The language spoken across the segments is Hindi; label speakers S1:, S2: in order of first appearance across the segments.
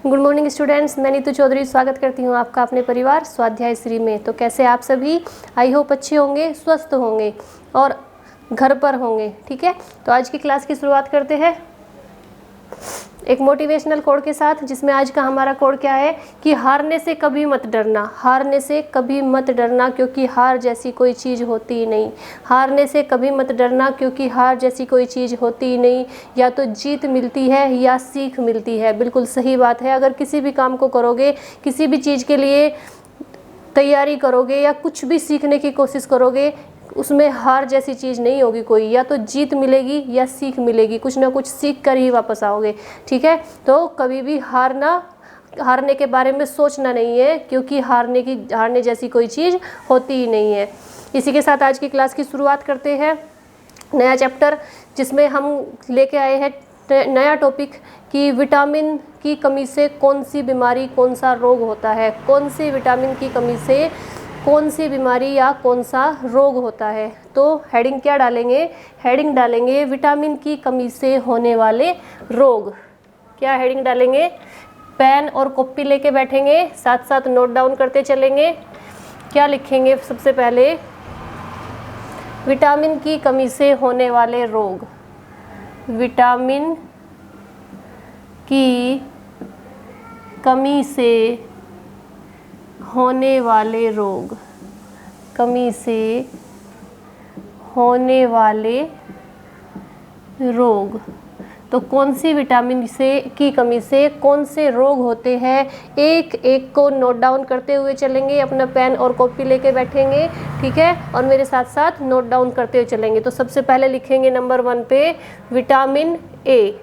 S1: गुड मॉर्निंग स्टूडेंट्स, मैं नीतू चौधरी स्वागत करती हूँ आपका अपने परिवार स्वाध्याय श्री में। तो कैसे आप सभी? आई होप अच्छे होंगे, स्वस्थ होंगे और घर पर होंगे। ठीक है, तो आज की क्लास की शुरुआत करते हैं एक मोटिवेशनल कोड के साथ, जिसमें आज का हमारा कोड क्या है कि हारने से कभी मत डरना। हारने से कभी मत डरना, क्योंकि हार जैसी कोई चीज़ होती ही नहीं। हारने से कभी मत डरना, क्योंकि हार जैसी कोई चीज़ होती ही नहीं। या तो जीत मिलती है या सीख मिलती है। बिल्कुल सही बात है। अगर किसी भी काम को करोगे, किसी भी चीज़ के लिए तैयारी करोगे या कुछ भी सीखने की कोशिश करोगे, उसमें हार जैसी चीज़ नहीं होगी कोई। या तो जीत मिलेगी या सीख मिलेगी, कुछ ना कुछ सीख कर ही वापस आओगे। ठीक है, तो कभी भी हारने के बारे में सोचना नहीं है, क्योंकि हारने जैसी कोई चीज़ होती ही नहीं है। इसी के साथ आज की क्लास की शुरुआत करते हैं नया चैप्टर, जिसमें हम लेके आए हैं नया टॉपिक कि विटामिन की कमी से कौन सी बीमारी, कौन सा रोग होता है। कौन सी विटामिन की कमी से कौन सी बीमारी या कौन सा रोग होता है। तो हेडिंग क्या डालेंगे? हेडिंग डालेंगे विटामिन की कमी से होने वाले रोग। क्या हेडिंग डालेंगे? पेन और कॉपी लेके बैठेंगे, साथ साथ नोट डाउन करते चलेंगे। क्या लिखेंगे? सबसे पहले विटामिन की कमी से होने वाले रोग। विटामिन की कमी से होने वाले रोग। कमी से होने वाले रोग। तो कौन सी विटामिन की कमी से कौन से रोग होते हैं, एक एक को नोट डाउन करते हुए चलेंगे। अपना पेन और कॉपी लेके बैठेंगे, ठीक है, और मेरे साथ साथ नोट डाउन करते हुए चलेंगे। तो सबसे पहले लिखेंगे नंबर 1 पे vitamin A.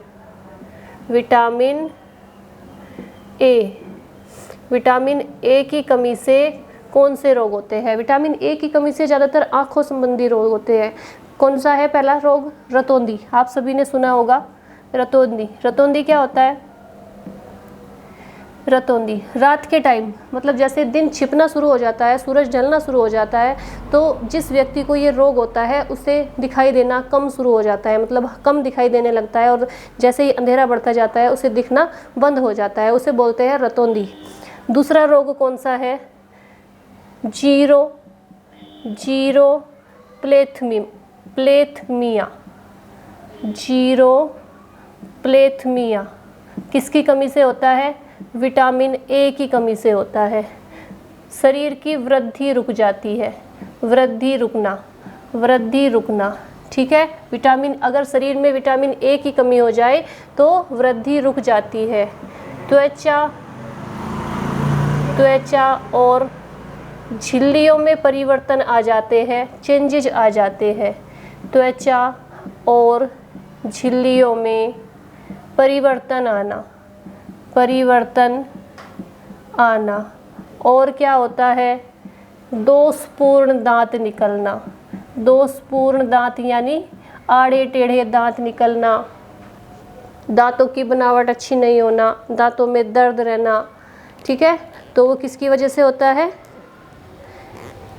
S1: Vitamin A. Vitamin A की कमी से कौन से रोग होते हैं? विटामिन ए की कमी से ज़्यादातर आँखों संबंधी रोग होते हैं। कौन सा है पहला रोग? रतौंधी। आप सभी ने सुना होगा रतौंधी। रतौंधी क्या होता है? रतौंधी रात के टाइम, मतलब जैसे दिन छिपना शुरू हो जाता है, सूरज ढलना शुरू हो जाता है, तो जिस व्यक्ति को ये रोग होता है उसे दिखाई देना कम शुरू हो जाता है, मतलब कम दिखाई देने लगता है। और जैसे ही अंधेरा बढ़ता जाता है उसे दिखना बंद हो जाता है, उसे बोलते हैं रतौंधी। दूसरा रोग कौन सा है? प्लेथमिया। प्लेथमिया किसकी कमी से होता है? विटामिन ए की कमी से होता है। शरीर की वृद्धि रुक जाती है। वृद्धि रुकना, ठीक है। अगर शरीर में विटामिन ए की कमी हो जाए तो वृद्धि रुक जाती है। त्वचा और झिल्लियों में परिवर्तन आ जाते हैं, चेंजेज आ जाते हैं। त्वचा और झिल्लियों में परिवर्तन आना। और क्या होता है? दोषपूर्ण दांत निकलना। दोषपूर्ण दांत यानी आड़े टेढ़े दांत निकलना, दांतों की बनावट अच्छी नहीं होना, दांतों में दर्द रहना, ठीक है। तो वो किसकी वजह से होता है?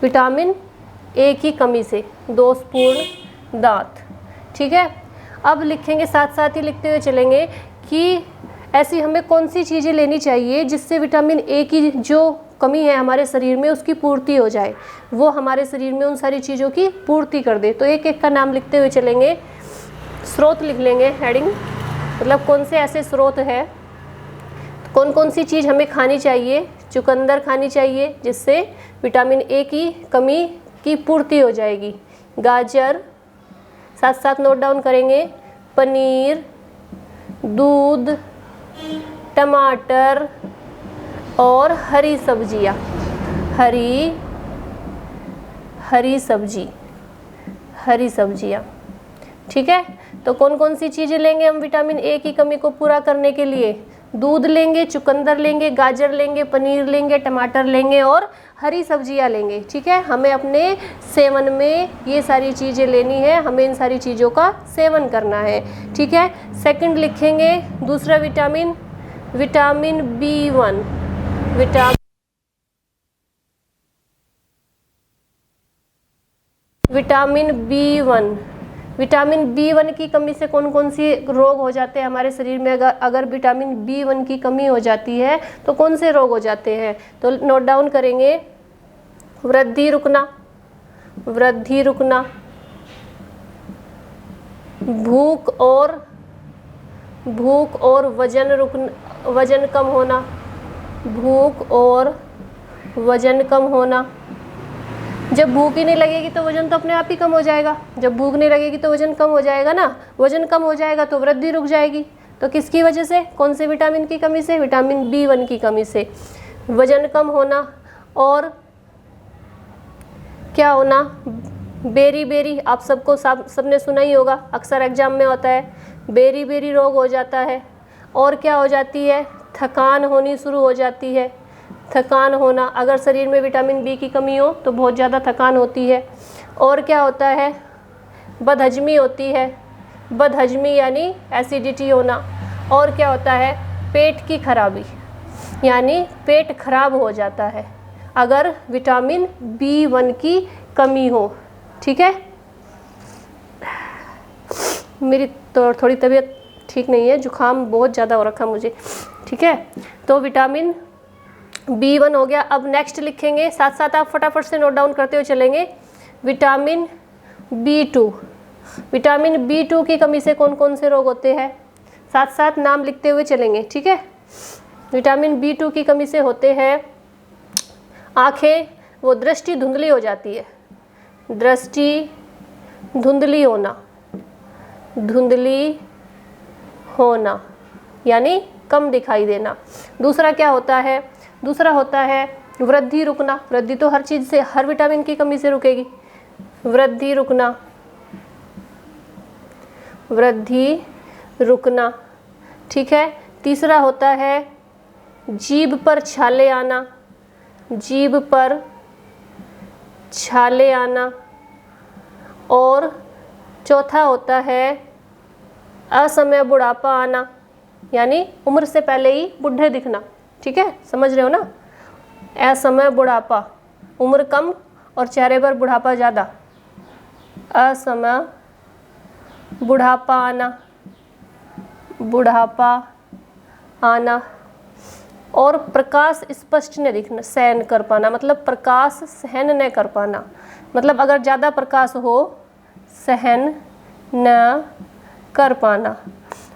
S1: विटामिन ए की कमी से, दोषपूर्ण दांत, ठीक है। अब लिखेंगे, साथ साथ ही लिखते हुए चलेंगे कि ऐसी हमें कौन सी चीज़ें लेनी चाहिए जिससे विटामिन ए की जो कमी है हमारे शरीर में उसकी पूर्ति हो जाए, वो हमारे शरीर में उन सारी चीज़ों की पूर्ति कर दे। तो एक एक का नाम लिखते हुए चलेंगे। स्रोत लिख लेंगे, हेडिंग, मतलब कौन से ऐसे स्रोत है, कौन कौन सी चीज़ हमें खानी चाहिए। चुकंदर खानी चाहिए, जिससे विटामिन ए की कमी की पूर्ति हो जाएगी। गाजर, साथ साथ नोट डाउन करेंगे। पनीर, दूध, टमाटर और हरी सब्जियाँ। हरी सब्जियाँ, ठीक है। तो कौन कौन सी चीज़ें लेंगे हम विटामिन ए की कमी को पूरा करने के लिए? दूध लेंगे, चुकंदर लेंगे, गाजर लेंगे, पनीर लेंगे, टमाटर लेंगे और हरी सब्जियां लेंगे, ठीक है। हमें अपने सेवन में ये सारी चीज़ें लेनी है, हमें इन सारी चीज़ों का सेवन करना है, ठीक है। सेकंड लिखेंगे दूसरा vitamin B1। Vitamin B1 vitamin B1 की कमी से कौन कौन सी रोग हो जाते हैं हमारे शरीर में? अगर विटामिन B1 की कमी हो जाती है तो कौन से रोग हो जाते हैं? तो नोट डाउन करेंगे, वृद्धि रुकना, वृद्धि रुकना, भूख और वजन कम होना, भूख और वजन कम होना। जब भूख ही नहीं लगेगी तो वजन तो अपने आप ही कम हो जाएगा। जब भूख नहीं लगेगी तो वजन कम हो जाएगा ना, वजन कम हो जाएगा तो वृद्धि रुक जाएगी। तो किसकी वजह से? कौन से विटामिन की कमी से? विटामिन B1 की कमी से। वजन कम होना और क्या होना? बेरी बेरी, आप सबको सबने सुना ही होगा, अक्सर एग्जाम में होता है, बेरी बेरी रोग हो जाता है। और क्या हो जाती है? थकान होनी शुरू हो जाती है, थकान होना। अगर शरीर में विटामिन B की कमी हो तो बहुत ज़्यादा थकान होती है। और क्या होता है? बदहजमी होती है, बदहजमी यानी एसिडिटी होना। और क्या होता है? पेट की खराबी, यानी पेट खराब हो जाता है अगर विटामिन B1 की कमी हो। ठीक है, मेरी तो थोड़ी तबीयत ठीक नहीं है, जुकाम बहुत ज़्यादा हो रखा मुझे। ठीक है, तो विटामिन B1 हो गया। अब नेक्स्ट लिखेंगे, साथ साथ आप फटाफट से नोट डाउन करते हुए चलेंगे। विटामिन B2, विटामिन B2 की कमी से कौन कौन से रोग होते हैं? साथ साथ नाम लिखते हुए चलेंगे। ठीक है, विटामिन B2 की कमी से होते हैं आँखें, वो दृष्टि धुंधली हो जाती है, दृष्टि धुंधली होना, धुंधली होना यानी कम दिखाई देना। दूसरा क्या होता है? दूसरा होता है वृद्धि रुकना। वृद्धि तो हर चीज़ से, हर विटामिन की कमी से रुकेगी, वृद्धि रुकना, वृद्धि रुकना। ठीक है, तीसरा होता है जीभ पर छाले आना, जीभ पर छाले आना। और चौथा होता है असमय बुढ़ापा आना, यानी उम्र से पहले ही बुढ़े दिखना। ठीक है, समझ रहे हो ना? असमय बुढ़ापा, उम्र कम और चेहरे पर बुढ़ापा ज़्यादा, असमय बुढ़ापा आना, बुढ़ापा आना। और प्रकाश स्पष्ट न दिखना, सहन कर पाना, मतलब प्रकाश सहन न कर पाना, मतलब अगर ज़्यादा प्रकाश हो सहन न कर पाना।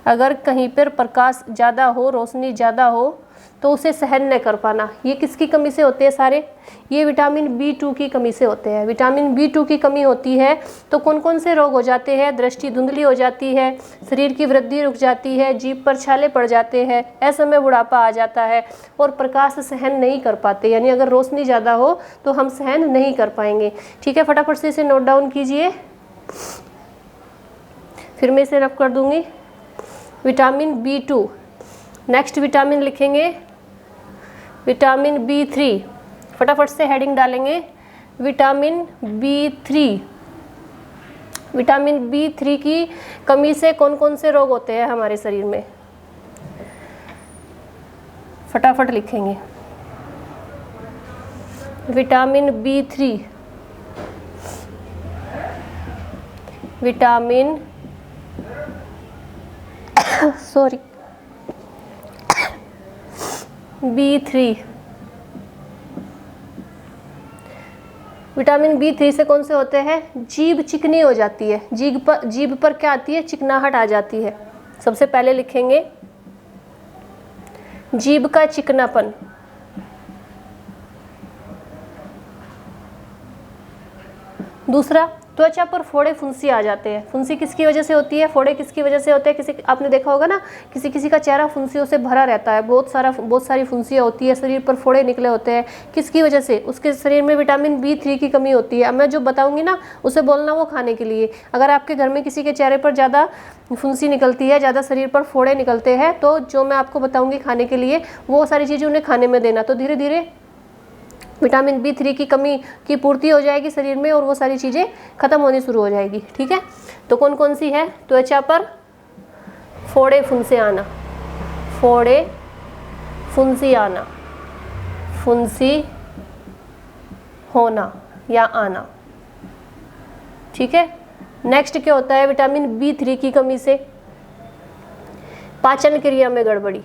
S1: अगर कहीं पर प्रकाश ज़्यादा हो, रोशनी ज़्यादा हो तो उसे सहन न कर पाना। ये किसकी कमी से होते हैं सारे? ये विटामिन B2 की कमी से होते हैं। विटामिन B2 की कमी होती है तो कौन कौन से रोग हो जाते हैं? दृष्टि धुंधली हो जाती है, शरीर की वृद्धि रुक जाती है, जीभ पर छाले पड़ जाते हैं, असमय बुढ़ापा आ जाता है और प्रकाश सहन नहीं कर पाते, यानी अगर रोशनी ज़्यादा हो तो हम सहन नहीं कर पाएंगे। ठीक है, फटाफट से इसे नोट डाउन कीजिए, फिर मैं इसे रफ कर दूंगी। Vitamin B2। नेक्स्ट विटामिन लिखेंगे विटामिन B3, फटाफट से हेडिंग डालेंगे विटामिन B3। विटामिन B3 की कमी से कौन कौन से रोग होते हैं हमारे शरीर में? फटाफट लिखेंगे vitamin B3, vitamin sorry B3। Vitamin B3 से कौन से होते हैं? जीभ चिकनी हो जाती है, जीभ पर क्या आती है? चिकनाहट आ जाती है। सबसे पहले लिखेंगे जीभ का चिकनापन, दूसरा त्वचा पर फोड़े फुंसी आ जाते हैं। फुंसी किसकी वजह से होती है? फोड़े किसकी वजह से होते हैं? किसी, आपने देखा होगा ना, किसी किसी का चेहरा फुंसियों से भरा रहता है, बहुत सारी फुंसियाँ होती है, शरीर पर फोड़े निकले होते हैं। किसकी वजह से? उसके शरीर में विटामिन B3 की कमी होती है। अब मैं जो बताऊंगी ना उसे बोलना वो खाने के लिए। अगर आपके घर में किसी के चेहरे पर ज़्यादा फुंसी निकलती है, ज़्यादा शरीर पर फोड़े निकलते हैं, तो जो मैं आपको बताऊँगी खाने के लिए वो सारी चीज़ें उन्हें खाने में देना। तो धीरे धीरे विटामिन B3 की कमी की पूर्ति हो जाएगी शरीर में और वो सारी चीज़ें ख़त्म होनी शुरू हो जाएगी। ठीक है, तो कौन कौन सी है? त्वचा पर फोड़े फुंसी आना, फोड़े फुंसी आना, फुंसी होना या आना। ठीक है, नेक्स्ट क्या होता है, विटामिन B3 की कमी से पाचन क्रिया में गड़बड़ी।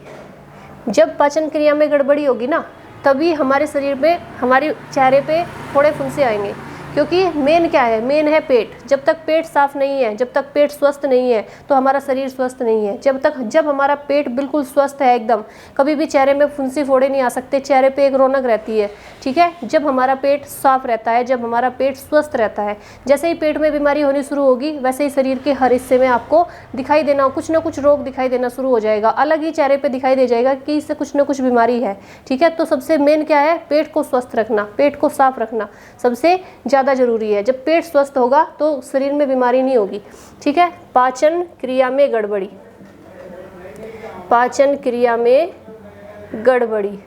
S1: जब पाचन क्रिया में गड़बड़ी होगी ना, तभी हमारे शरीर में, हमारे चेहरे पे थोड़े फुंसे आएंगे, क्योंकि मेन क्या है, मेन है पेट। जब तक पेट साफ नहीं है, जब तक पेट स्वस्थ नहीं है, तो हमारा शरीर स्वस्थ नहीं है। जब हमारा पेट बिल्कुल स्वस्थ है एकदम, कभी भी चेहरे में फुंसी फोड़े नहीं आ सकते, चेहरे पे एक रौनक रहती है, ठीक है। जब हमारा पेट साफ रहता है, जब हमारा पेट स्वस्थ रहता है, जैसे ही पेट में बीमारी होनी शुरू होगी, वैसे ही शरीर के हर हिस्से में आपको दिखाई देना, कुछ ना कुछ रोग दिखाई देना शुरू हो जाएगा, अलग ही चेहरे पे दिखाई दे जाएगा कि इससे कुछ ना कुछ बीमारी है, ठीक है। तो सबसे मेन क्या है, पेट को स्वस्थ रखना, पेट को साफ रखना सबसे ज़्यादा जरूरी है। जब पेट स्वस्थ होगा तो शरीर में बीमारी नहीं होगी, ठीक है। पाचन क्रिया में गड़बड़ी, पाचन क्रिया में गड़बड़ी,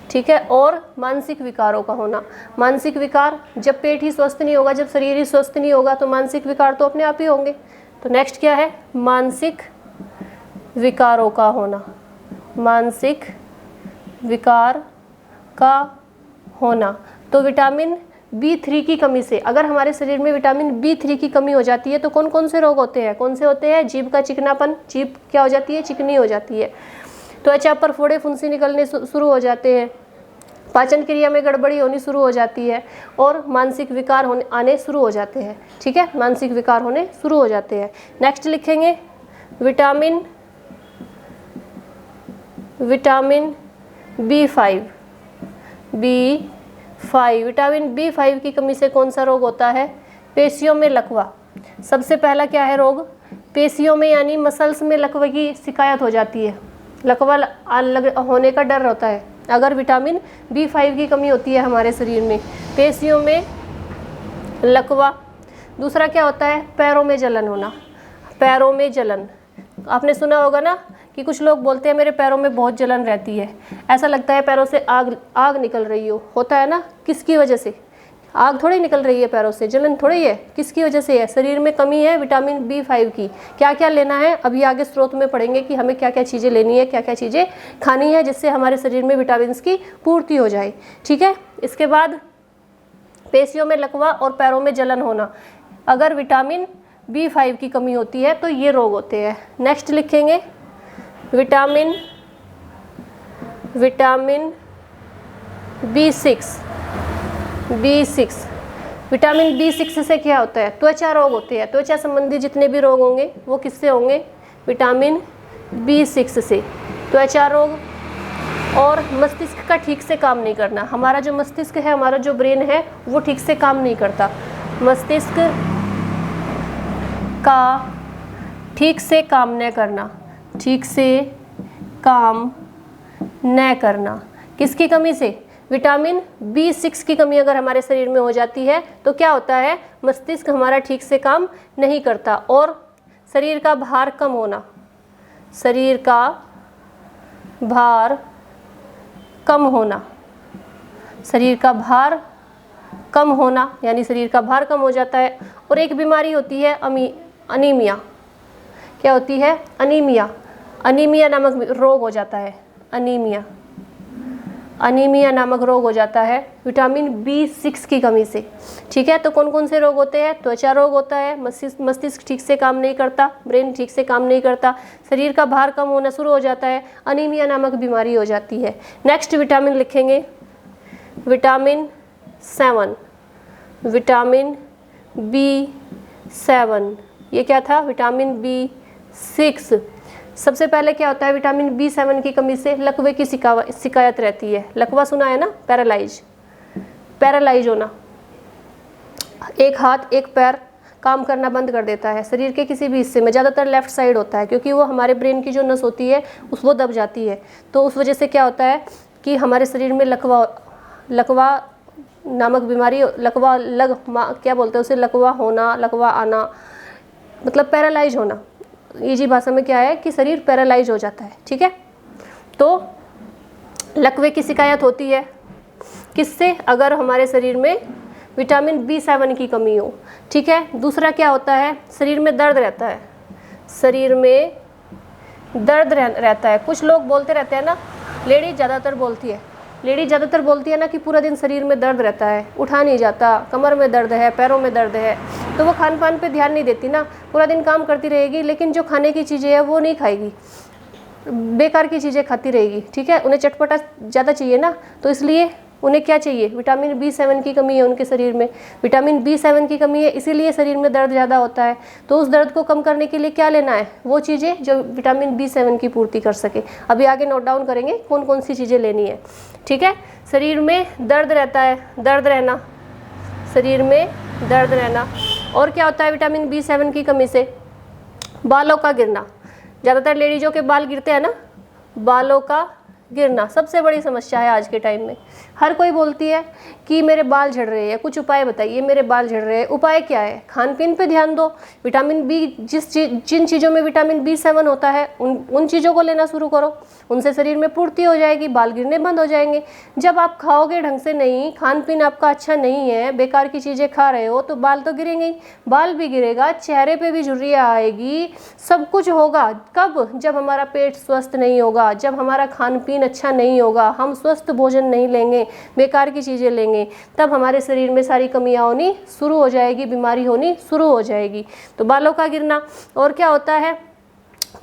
S1: ठीक है। और मानसिक विकारों का होना, मानसिक विकार, जब पेट ही स्वस्थ नहीं होगा, जब शरीर ही स्वस्थ नहीं होगा, तो मानसिक विकार तो अपने आप ही होंगे। तो नेक्स्ट क्या है, मानसिक विकारों का होना, मानसिक विकार का होना। तो विटामिन B3 की कमी से, अगर हमारे शरीर में विटामिन B3 की कमी हो जाती है तो कौन कौन से रोग होते हैं, कौन से होते हैं, जीभ का चिकनापन, जीभ क्या हो जाती है, चिकनी हो जाती है, त्वचा पर फोड़े फुंसी निकलने शुरू हो जाते हैं, पाचन क्रिया में गड़बड़ी होनी शुरू हो जाती है, और मानसिक विकार आने शुरू हो जाते हैं, ठीक है। मानसिक विकार होने शुरू हो जाते हैं। नेक्स्ट लिखेंगे विटामिन B5, विटामिन B5 की कमी से कौन सा रोग होता है, पेशियों में लकवा। सबसे पहला क्या है रोग, पेशियों में यानी मसल्स में लकवे की शिकायत हो जाती है, लकवा होने का डर होता है अगर विटामिन B5 की कमी होती है हमारे शरीर में, पेशियों में लकवा। दूसरा क्या होता है, पैरों में जलन होना, पैरों में जलन। आपने सुना होगा ना कि कुछ लोग बोलते हैं मेरे पैरों में बहुत जलन रहती है, ऐसा लगता है पैरों से आग निकल रही हो, होता है ना, किसकी वजह से, आग थोड़ी निकल रही है पैरों से, जलन थोड़ी है, किसकी वजह से है, शरीर में कमी है विटामिन B5 की। क्या क्या लेना है, अभी आगे स्रोत में पढ़ेंगे कि हमें क्या क्या चीज़ें लेनी है, क्या क्या चीज़ें खानी है, जिससे हमारे शरीर में विटामिन की पूर्ति हो जाए, ठीक है। इसके बाद पेशियों में लकवा और पैरों में जलन होना, अगर विटामिन B5 की कमी होती है तो ये रोग होते हैं। नेक्स्ट लिखेंगे विटामिन B6, विटामिन B6 से क्या होता है, त्वचा रोग होते हैं, त्वचा संबंधी जितने भी रोग होंगे वो किससे होंगे, विटामिन B6 से, त्वचा रोग। और मस्तिष्क का ठीक से काम नहीं करना, हमारा जो मस्तिष्क है, हमारा जो ब्रेन है वो ठीक से काम नहीं करता, मस्तिष्क का ठीक से काम न करना, ठीक से काम न करना, किसकी कमी से, विटामिन B6 की कमी अगर हमारे शरीर में हो जाती है तो क्या होता है, मस्तिष्क हमारा ठीक से काम नहीं करता। और शरीर का भार कम होना, शरीर का भार कम होना, शरीर का भार कम होना, यानी शरीर का भार कम हो जाता है। और एक बीमारी होती है अनीमिया, क्या होती है, अनीमिया, अनीमिया नामक रोग हो जाता है, अनीमिया नामक रोग हो जाता है विटामिन B6 की कमी से, ठीक है। तो कौन कौन से रोग होते हैं, त्वचा रोग होता है, मस्तिष्क ठीक से काम नहीं करता, ब्रेन ठीक से काम नहीं करता, शरीर का भार कम होना शुरू हो जाता है, अनीमिया नामक बीमारी हो जाती है। नेक्स्ट विटामिन लिखेंगे विटामिन B7, ये क्या था, विटामिन B6। सबसे पहले क्या होता है, विटामिन B7 की कमी से लकवे की शिकायत रहती है, लकवा सुना है ना, पैरालाइज होना, एक हाथ एक पैर काम करना बंद कर देता है, शरीर के किसी भी हिस्से में, ज़्यादातर लेफ्ट साइड होता है, क्योंकि वो हमारे ब्रेन की जो नस होती है वो दब जाती है, तो उस वजह से क्या होता है कि हमारे शरीर में लकवा नामक बीमारी, क्या बोलते हैं उसे, लकवा होना, लकवा आना, मतलब पैरालाइज होना, इजी भाषा में क्या है कि शरीर पैरालाइज हो जाता है, ठीक है। तो लकवे की शिकायत होती है किससे, अगर हमारे शरीर में विटामिन B7 की कमी हो, ठीक है। दूसरा क्या होता है, शरीर में दर्द रहता है, शरीर में दर्द रहता है, कुछ लोग बोलते रहते हैं ना, लेडीज ज़्यादातर बोलती है लेडी ज़्यादातर बोलती है ना कि पूरा दिन शरीर में दर्द रहता है, उठा नहीं जाता, कमर में दर्द है, पैरों में दर्द है, तो वो खान पान पे ध्यान नहीं देती ना, पूरा दिन काम करती रहेगी लेकिन जो खाने की चीज़ें है वो नहीं खाएगी, बेकार की चीज़ें खाती रहेगी, ठीक है। उन्हें चटपटा ज़्यादा चाहिए ना, तो इसलिए उन्हें क्या चाहिए, विटामिन B7 की कमी है उनके शरीर में, विटामिन B7 की कमी है, इसीलिए शरीर में दर्द ज़्यादा होता है। तो उस दर्द को कम करने के लिए क्या लेना है, वो चीज़ें जो विटामिन B7 की पूर्ति कर सके। अभी आगे नोट डाउन करेंगे कौन कौन सी चीज़ें लेनी है, ठीक है। शरीर में दर्द रहता है, दर्द रहना, शरीर में दर्द रहना, और क्या होता है विटामिन B7 की कमी से, बालों का गिरना। ज़्यादातर लेडीज़ों के बाल गिरते हैं ना, बालों का गिरना सबसे बड़ी समस्या है आज के टाइम में। हर कोई बोलती है कि मेरे बाल झड़ रहे हैं, कुछ उपाय बताइए, मेरे बाल झड़ रहे हैं। उपाय क्या है, खान पीन पे ध्यान दो, विटामिन बी जिन चीज़ों में विटामिन B7 होता है उन चीज़ों को लेना शुरू करो, उनसे शरीर में पूर्ति हो जाएगी, बाल गिरने बंद हो जाएंगे। जब आप खाओगे ढंग से नहीं, खान पीन आपका अच्छा नहीं है, बेकार की चीज़ें खा रहे हो, तो बाल तो गिरेंगे ही, बाल भी गिरेगा, चेहरे पे भी झुर्रियाँ आएगी, सब कुछ होगा। कब, जब हमारा पेट स्वस्थ नहीं होगा, जब हमारा खान पीन अच्छा नहीं होगा, हम स्वस्थ भोजन नहीं लेंगे, बेकार की चीज़ें लेंगे, तब हमारे शरीर में सारी कमियां होनी शुरू हो जाएगी, बीमारी होनी शुरू हो जाएगी। तो बालों का गिरना, और क्या होता है,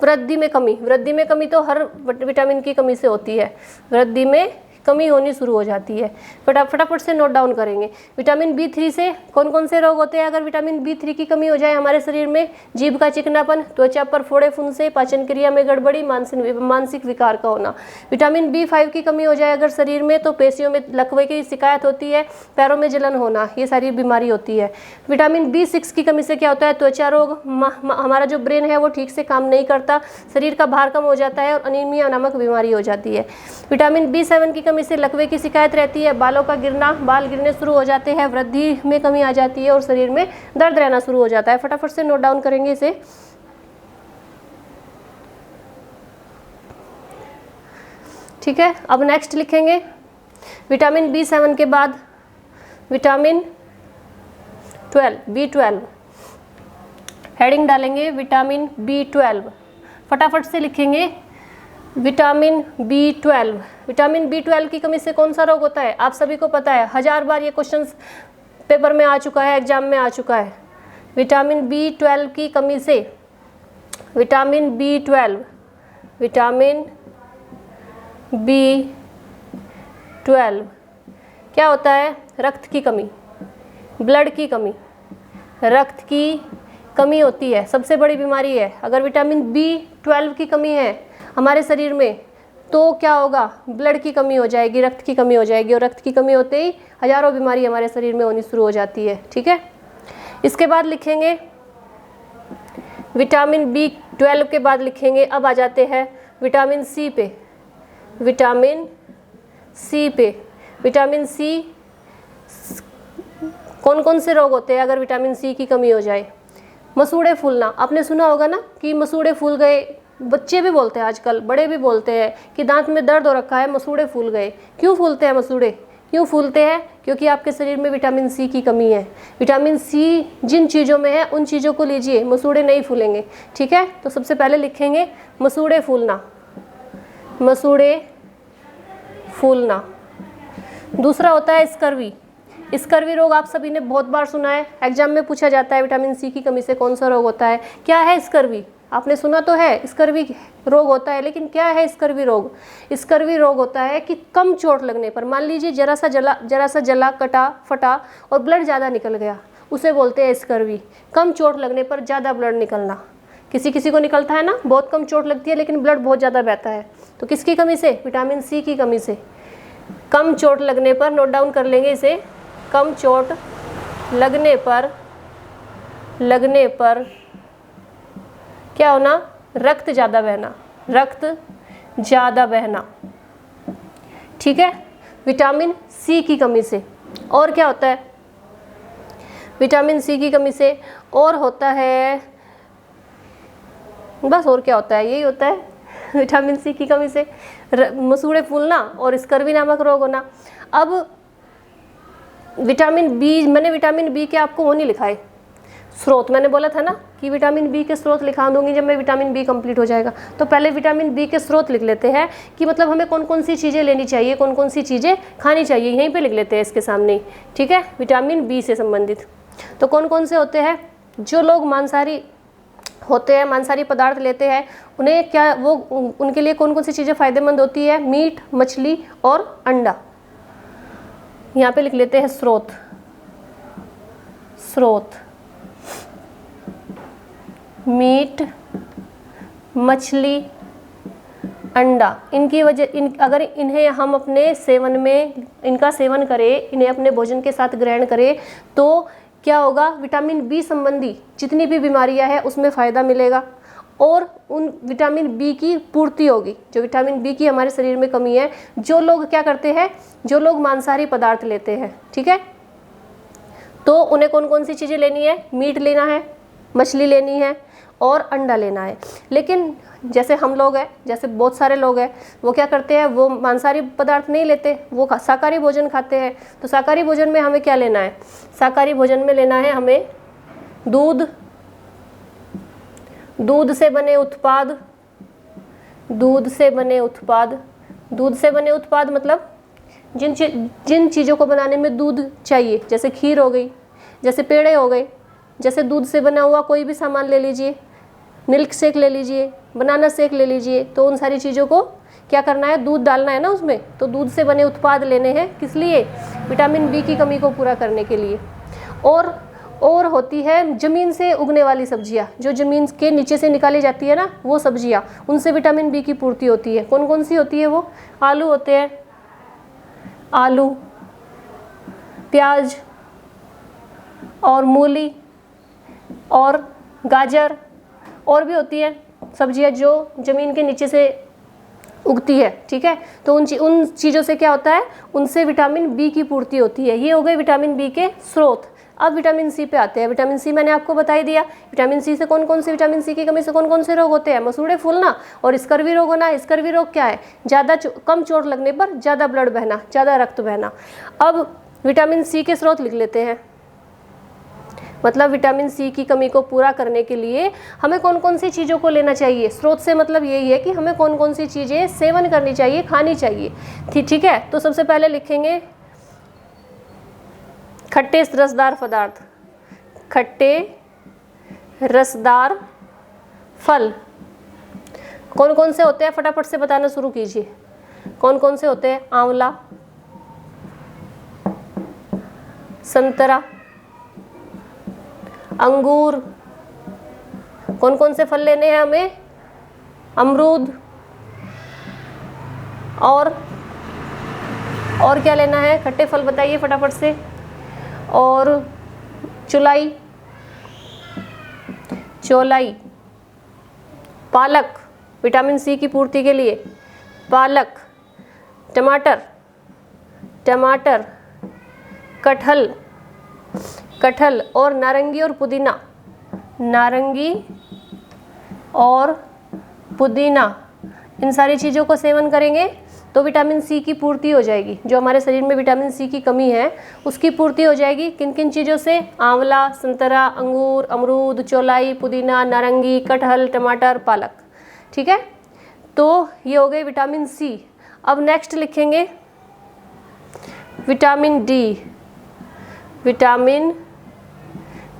S1: वृद्धि में कमी। वृद्धि में कमी तो हर विटामिन की कमी से होती है, वृद्धि में कमी होनी शुरू हो जाती है। फटाफट से नोट डाउन करेंगे। विटामिन B3 से कौन कौन से रोग होते हैं, अगर विटामिन B3 की कमी हो जाए हमारे शरीर में, जीभ का चिकनापन, त्वचा पर फोड़े फुंसे, पाचन क्रिया में गड़बड़ी, मानसिक विकार का होना। विटामिन B5 की कमी हो जाए अगर शरीर में, तो पेशियों में लकवे की शिकायत होती है, पैरों में जलन होना, ये सारी बीमारी होती है। विटामिन B6 की कमी से क्या होता है, त्वचा रोग, हमारा जो ब्रेन है वो ठीक से काम नहीं करता, शरीर का भार कम हो जाता है और अनीमिया नामक बीमारी हो जाती है। विटामिन B7 की कमी से लकवे की शिकायत रहती है, बालों का गिरना, बाल गिरने शुरू हो जाते हैं, वृद्धि में कमी आ जाती है और शरीर में दर्द रहना शुरू हो जाता है। फटाफट से नोट डाउन करेंगे इसे। ठीक है, अब नेक्स्ट लिखेंगे विटामिन B7 के बाद विटामिन 12, B12, हेडिंग डालेंगे विटामिन B12। फटाफट से लिखेंगे विटामिन B12। विटामिन B12 की कमी से कौन सा रोग होता है, आप सभी को पता है, 1000 बार ये क्वेश्चंस पेपर में आ चुका है, एग्जाम में आ चुका है। विटामिन B12 की कमी से, विटामिन B12, विटामिन B12 क्या होता है, रक्त की कमी, ब्लड की कमी, रक्त की कमी होती है, सबसे बड़ी बीमारी है। अगर विटामिन B12 की कमी है हमारे शरीर में तो क्या होगा, ब्लड की कमी हो जाएगी, रक्त की कमी हो जाएगी, और रक्त की कमी होते ही हजारों बीमारी हमारे शरीर में होनी शुरू हो जाती है। ठीक है, इसके बाद लिखेंगे विटामिन B12 के बाद लिखेंगे, अब आ जाते हैं विटामिन C पे, विटामिन C पे। विटामिन C कौन कौन से रोग होते हैं अगर विटामिन C की कमी हो जाए, मसूड़े फूलना, आपने सुना होगा ना कि मसूड़े फूल गए, बच्चे भी बोलते हैं आजकल, बड़े भी बोलते हैं कि दांत में दर्द हो रखा है, मसूड़े फूल गए। क्यों फूलते हैं मसूड़े, क्यों फूलते हैं, क्योंकि आपके शरीर में विटामिन C की कमी है। विटामिन C जिन चीज़ों में है उन चीज़ों को लीजिए, मसूड़े नहीं फूलेंगे। ठीक है, तो सबसे पहले लिखेंगे मसूड़े फूलना, मसूड़े फूलना। दूसरा होता है स्कर्वी। स्कर्वी रोग आप सभी ने बहुत बार सुना है, एग्जाम में पूछा जाता है विटामिन C की कमी से कौन सा रोग होता है। क्या है स्कर्वी, आपने सुना तो है स्कर्वी रोग होता है, लेकिन क्या है स्कर्वी रोग। स्कर्वी रोग होता है कि कम चोट लगने पर, मान लीजिए जरा सा जला, कटा, फटा और ब्लड ज़्यादा निकल गया, उसे बोलते हैं स्कर्वी। कम चोट लगने पर ज़्यादा ब्लड निकलना, किसी किसी को निकलता है ना, बहुत कम चोट लगती है लेकिन ब्लड बहुत ज़्यादा बहता है, तो किसकी कमी से, विटामिन C की कमी से। कम चोट लगने पर, नोट डाउन कर लेंगे इसे, कम चोट लगने पर क्या होना, रक्त ज़्यादा बहना, रक्त ज़्यादा बहना। ठीक है, विटामिन C की कमी से। और क्या होता है विटामिन C की कमी से, और होता है, बस और क्या होता है, यही होता है विटामिन C की कमी से मसूड़े फूलना और स्कर्वी नामक रोग होना। अब विटामिन B, मैंने विटामिन B के आपको वो नहीं लिखा है, स्रोत, मैंने बोला था ना कि विटामिन बी के स्रोत लिखा दूंगी जब मैं विटामिन बी कंप्लीट हो जाएगा। तो पहले विटामिन बी के स्रोत लिख लेते हैं कि मतलब हमें कौन कौन सी चीज़ें लेनी चाहिए, कौन कौन सी चीज़ें खानी चाहिए, यहीं पे लिख लेते हैं इसके सामने, ठीक है, विटामिन बी से संबंधित। तो कौन कौन से होते हैं, जो लोग मांसाहारी होते हैं, मांसाहारी पदार्थ लेते हैं, उन्हें क्या वो उनके लिए कौन कौन सी चीज़ें फ़ायदेमंद होती है, मीट, मछली और अंडा। यहाँ पे लिख लेते हैं स्रोत, स्रोत मीट, मछली, अंडा। इनकी वजह अगर इन्हें हम अपने सेवन में इनका सेवन करें, इन्हें अपने भोजन के साथ ग्रहण करें तो क्या होगा, विटामिन बी संबंधी जितनी भी बीमारियां हैं उसमें फ़ायदा मिलेगा और उन विटामिन बी की पूर्ति होगी। जो विटामिन बी की हमारे शरीर में कमी है, जो लोग क्या करते हैं, जो लोग मांसाहारी पदार्थ लेते हैं, ठीक है, तो उन्हें कौन कौन सी चीज़ें लेनी है, मीट लेना है, मछली लेनी है और अंडा लेना है। लेकिन जैसे हम लोग हैं, जैसे बहुत सारे लोग हैं, वो क्या करते हैं, वो मांसाहारी पदार्थ नहीं लेते, वो शाकाहारी भोजन खाते हैं। तो शाकाहारी भोजन में हमें क्या लेना है, शाकाहारी भोजन में लेना है हमें दूध, दूध से बने उत्पाद, दूध से बने उत्पाद, दूध से बने उत्पाद मतलब जिन चीज़ों को बनाने में दूध चाहिए, जैसे खीर हो गई, जैसे पेड़े हो गए, जैसे दूध से बना हुआ कोई भी सामान ले लीजिए, मिल्क शेक ले लीजिए, बनाना शेक ले लीजिए, तो उन सारी चीज़ों को क्या करना है, दूध डालना है ना उसमें। तो दूध से बने उत्पाद लेने हैं, किस लिए, विटामिन बी की कमी को पूरा करने के लिए। और होती है ज़मीन से उगने वाली सब्जियां, जो ज़मीन के नीचे से निकाली जाती है ना, वो सब्जियां, उनसे विटामिन बी की पूर्ति होती है। कौन कौन सी होती है वो, आलू होते हैं, आलू, प्याज और मूली और गाजर, और भी होती है सब्जियां जो ज़मीन के नीचे से उगती है, ठीक है। तो उन चीज़ों से क्या होता है, उनसे विटामिन बी की पूर्ति होती है। ये हो गए विटामिन बी के स्रोत। अब विटामिन सी पे आते हैं। विटामिन सी मैंने आपको बता ही दिया, विटामिन सी से कौन कौन से, विटामिन सी की कमी से कौन कौन से रोग होते हैं, मसूड़े फूलना और स्कर्वी रोग होना। स्कर्वी रोग क्या है, ज़्यादा कम चोट लगने पर ज़्यादा ब्लड बहना, ज़्यादा रक्त बहना। अब विटामिन सी के स्रोत लिख लेते हैं, मतलब विटामिन सी की कमी को पूरा करने के लिए हमें कौन कौन सी चीज़ों को लेना चाहिए। स्रोत से मतलब यही है कि हमें कौन कौन सी चीज़ें सेवन करनी चाहिए, खानी चाहिए, ठीक है। तो सबसे पहले लिखेंगे खट्टे रसदार पदार्थ, खट्टे रसदार फल। कौन कौन से होते हैं, फटाफट से बताना शुरू कीजिए। कौन कौन से होते हैं, आंवला, संतरा, अंगूर। कौन कौन से फल लेने हैं हमें, अमरूद, और क्या लेना है, खट्टे फल बताइए फटाफट से, और चौलाई, चौलाई, पालक विटामिन सी की पूर्ति के लिए, पालक, टमाटर, टमाटर, कटहल, कटहल और नारंगी और पुदीना, नारंगी और पुदीना। इन सारी चीज़ों को सेवन करेंगे तो विटामिन सी की पूर्ति हो जाएगी। जो हमारे शरीर में विटामिन सी की कमी है उसकी पूर्ति हो जाएगी। किन किन चीज़ों से, आंवला, संतरा, अंगूर, अमरूद, चौलाई, पुदीना, नारंगी, कटहल, टमाटर, पालक, ठीक है। तो ये हो गए विटामिन सी। अब नेक्स्ट लिखेंगे विटामिन डी, विटामिन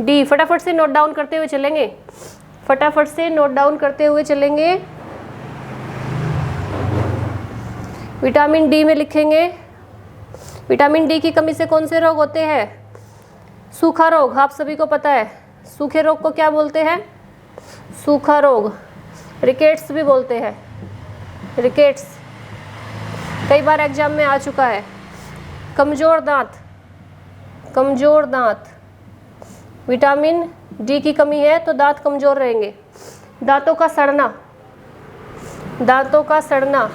S1: डी। फटाफट से नोट डाउन करते हुए चलेंगे, फटाफट से नोट डाउन करते हुए चलेंगे। विटामिन डी में लिखेंगे, विटामिन डी की कमी से कौन से रोग होते हैं, सूखा रोग, आप सभी को पता है। सूखे रोग को क्या बोलते हैं, सूखा रोग, रिकेट्स भी बोलते हैं, रिकेट्स कई बार एग्जाम में आ चुका है। कमज़ोर दांत, कमज़ोर दांत, विटामिन डी की कमी है तो दांत कमज़ोर रहेंगे। दांतों का सड़ना, दांतों का सड़ना,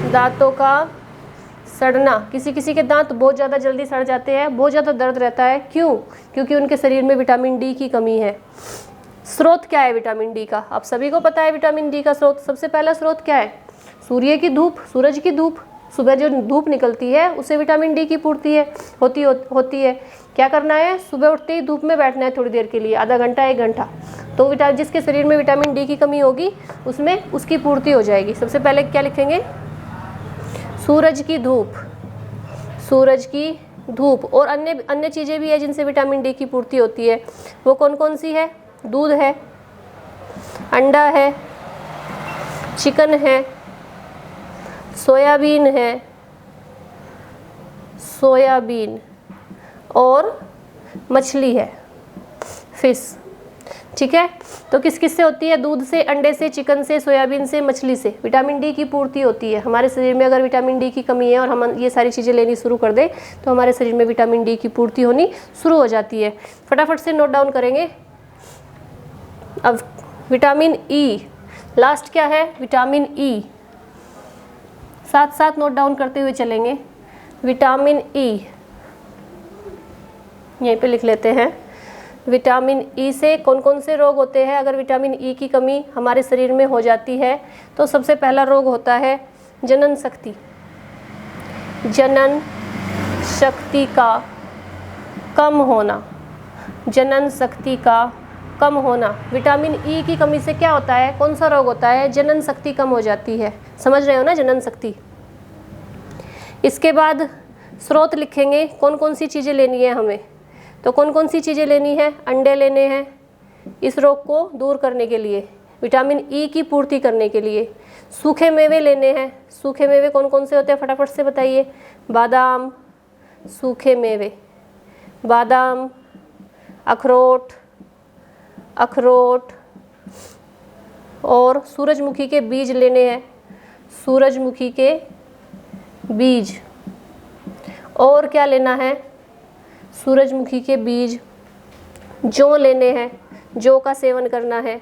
S1: दांतों का सड़ना, किसी किसी के दांत बहुत ज़्यादा जल्दी सड़ जाते हैं, बहुत ज़्यादा दर्द रहता है, क्यों, क्योंकि उनके शरीर में विटामिन डी की कमी है। स्रोत क्या है विटामिन डी का, आप सभी को पता है। विटामिन डी का स्रोत, सबसे पहला स्रोत क्या है, सूर्य की धूप, सूरज की धूप, सुबह जो धूप निकलती है उससे विटामिन डी की पूर्ति होती है। क्या करना है, सुबह उठते ही धूप में बैठना है थोड़ी देर के लिए, आधा घंटा 1 घंटा। तो जिसके शरीर में विटामिन डी की कमी होगी उसमें उसकी पूर्ति हो जाएगी। सबसे पहले क्या लिखेंगे, सूरज की धूप, सूरज की धूप। और अन्य चीज़ें भी है जिनसे विटामिन डी की पूर्ति होती है। वो कौन कौन सी है, दूध है, अंडा है, चिकन है, सोयाबीन है, सोयाबीन और मछली है, फिश। ठीक है, तो किस किस से होती है, दूध से, अंडे से, चिकन से, सोयाबीन से, मछली से विटामिन डी की पूर्ति होती है। हमारे शरीर में अगर विटामिन डी की कमी है और हम ये सारी चीज़ें लेनी शुरू कर दें तो हमारे शरीर में विटामिन डी की पूर्ति होनी शुरू हो जाती है। फटाफट से नोट डाउन करेंगे। अब विटामिन ई, लास्ट क्या है, विटामिन ई। साथ साथ नोट डाउन करते हुए चलेंगे। विटामिन ई यहीं पे लिख लेते हैं। विटामिन ई से कौन कौन से रोग होते हैं, अगर विटामिन ई की कमी हमारे शरीर में हो जाती है तो सबसे पहला रोग होता है जनन शक्ति, जनन शक्ति का कम होना, जनन शक्ति का कम होना। विटामिन ई की कमी से क्या होता है, कौन सा रोग होता है, जनन शक्ति कम हो जाती है। समझ रहे हो ना, जनन शक्ति। इसके बाद स्रोत लिखेंगे, कौन कौन सी चीज़ें लेनी है हमें। तो कौन कौन सी चीज़ें लेनी है, अंडे लेने हैं इस रोग को दूर करने के लिए, विटामिन ई की पूर्ति करने के लिए। सूखे मेवे लेने हैं। सूखे मेवे कौन कौन से होते हैं, फटाफट से बताइए। बादाम, सूखे मेवे, बादाम, अखरोट, अखरोट और सूरजमुखी के बीज लेने हैं, सूरजमुखी के बीज। और क्या लेना है, सूरजमुखी के बीज। जौ लेने हैं, जौ का सेवन करना है,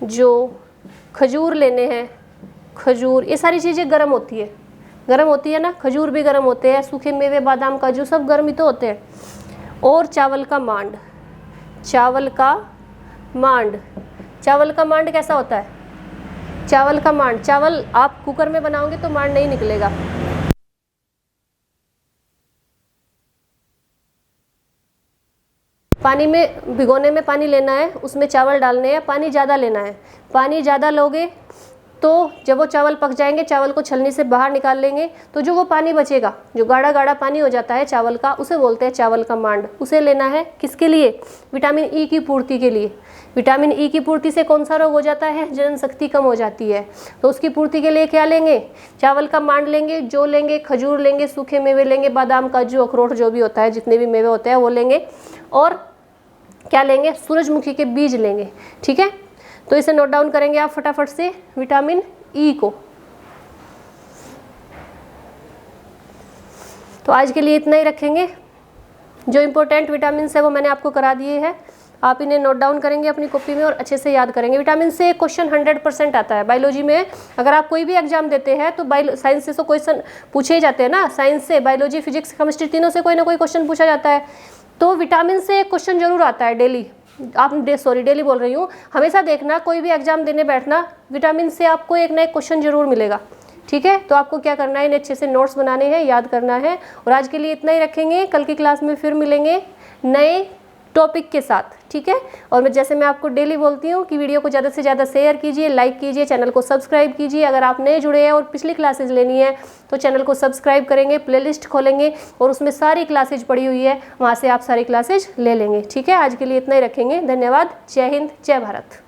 S1: जौ। खजूर लेने हैं, खजूर। ये सारी चीज़ें गर्म होती है, गर्म होती है ना, खजूर भी गर्म होते हैं, सूखे मेवे, बादाम, काजू सब गर्म ही तो होते हैं। और चावल का मांड, चावल का मांड। चावल का मांड कैसा होता है, चावल का मांड, चावल आप कुकर में बनाओगे तो मांड नहीं निकलेगा। पानी में, भिगोने में पानी लेना है, उसमें चावल डालने हैं, पानी ज़्यादा लेना है। पानी ज़्यादा लोगे तो जब वो चावल पक जाएंगे, चावल को छलनी से बाहर निकाल लेंगे तो जो वो पानी बचेगा, जो गाढ़ा गाढ़ा पानी हो जाता है चावल का, उसे बोलते हैं चावल का मांड। उसे लेना है किसके लिए, विटामिन ई की पूर्ति के लिए। विटामिन ई की पूर्ति से कौन सा रोग हो जाता है, जनन शक्ति कम हो जाती है। तो उसकी पूर्ति के लिए क्या लेंगे, चावल का मांड लेंगे, जौ लेंगे, खजूर लेंगे, सूखे मेवे लेंगे, बादाम, काजू, अखरोट जो भी होता है, जितने भी मेवे होते हैं वो लेंगे। और क्या लेंगे, सूरजमुखी के बीज लेंगे। ठीक है, तो इसे नोट डाउन करेंगे आप फटाफट से, विटामिन ई को। तो आज के लिए इतना ही रखेंगे। जो इम्पोर्टेंट विटामिन है वो मैंने आपको करा दिए हैं, आप इन्हें नोट डाउन करेंगे अपनी कॉपी में और अच्छे से याद करेंगे। विटामिन से क्वेश्चन 100% आता है बायोलॉजी में। अगर आप कोई भी एग्जाम देते हैं तो साइंस से तो क्वेश्चन पूछे ही जाते हैं ना, साइंस से, बायोलॉजी, फिजिक्स, केमिस्ट्री, तीनों से कोई ना कोई क्वेश्चन पूछा जाता है। तो विटामिन से क्वेश्चन जरूर आता है डेली। डेली बोल रही हूँ, हमेशा देखना, कोई भी एग्जाम देने बैठना, विटामिन से आपको एक ना एक क्वेश्चन जरूर मिलेगा। ठीक है, तो आपको क्या करना है, इन्हें अच्छे से नोट्स बनाने हैं, याद करना है। और आज के लिए इतना ही रखेंगे, कल की क्लास में फिर मिलेंगे नए टॉपिक के साथ। ठीक है, और मैं आपको डेली बोलती हूँ कि वीडियो को ज़्यादा से ज़्यादा शेयर कीजिए, लाइक कीजिए, चैनल को सब्सक्राइब कीजिए। अगर आप नए जुड़े हैं और पिछली क्लासेज लेनी है तो चैनल को सब्सक्राइब करेंगे, प्लेलिस्ट खोलेंगे और उसमें सारी क्लासेज पड़ी हुई है, वहाँ से आप सारी क्लासेज ले लेंगे। ठीक है, आज के लिए इतना ही रखेंगे। धन्यवाद। जय हिंद, जय भारत।